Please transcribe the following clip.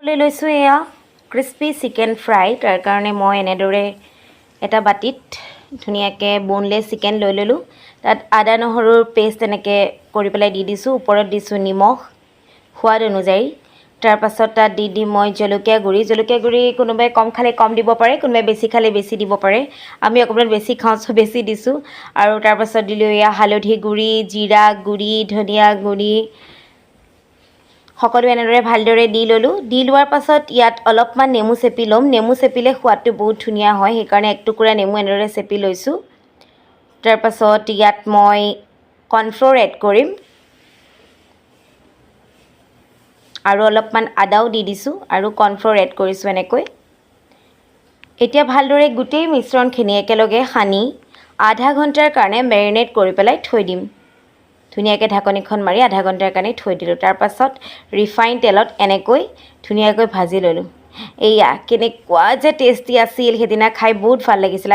লৈ লৈছোঁ এয়া ক্ৰিস্পি চিকেন ফ্ৰাই। তাৰ কাৰণে মই এনেদৰে এটা বাটিত ধুনীয়াকৈ boneless চিকেন লৈ ল'লোঁ। তাত আদা নহৰুৰ পেষ্ট এনেকৈ কৰি পেলাই দি দিছোঁ। ওপৰত দিছোঁ নিমখ সোৱাদ অনুযায়ী। তাৰপাছত তাত দি দিম মই জলকীয়া গুড়ি কোনোবাই কম খালে কম দিব পাৰে, কোনোবাই বেছি খালে বেছি দিব পাৰে। আমি অকণমান বেছি খাওঁ চ' বেছি দিছোঁ। আৰু তাৰপাছত দিলোঁ এয়া হালধি গুড়ি, জিৰা গুড়ি, ধনিয়া গুড়ি, সকলো এনেদৰে ভালদৰে দি ল'লোঁ। দি লোৱাৰ পাছত ইয়াত অলপমান নেমু চেপি ল'ম। নেমু চেপিলে সোৱাদটো বহুত ধুনীয়া হয়, সেইকাৰণে এক টুকুৰা নেমু এনেদৰে চেপি লৈছোঁ। তাৰপাছত ইয়াত মই কৰ্ণফ্ল'ৰ এড কৰিম আৰু অলপমান আদাও দি দিছোঁ আৰু কৰ্ণফ্ল'ৰ এড কৰিছোঁ এনেকৈ। এতিয়া ভালদৰে গোটেই মিশ্ৰণখিনি একেলগে সানি আধা ঘণ্টাৰ কাৰণে মেৰিনেট কৰি পেলাই থৈ দিম। ধুনীয়াকৈ ঢাকনিখন মাৰি আধা ঘণ্টাৰ কাৰণে থৈ দিলোঁ। তাৰপাছত ৰিফাইন তেলত এনেকৈ ধুনীয়াকৈ ভাজি ল'লোঁ। এয়া কেনেকুৱা যে টেষ্টি আছিল, সেইদিনা খাই বহুত ভাল লাগিছিল।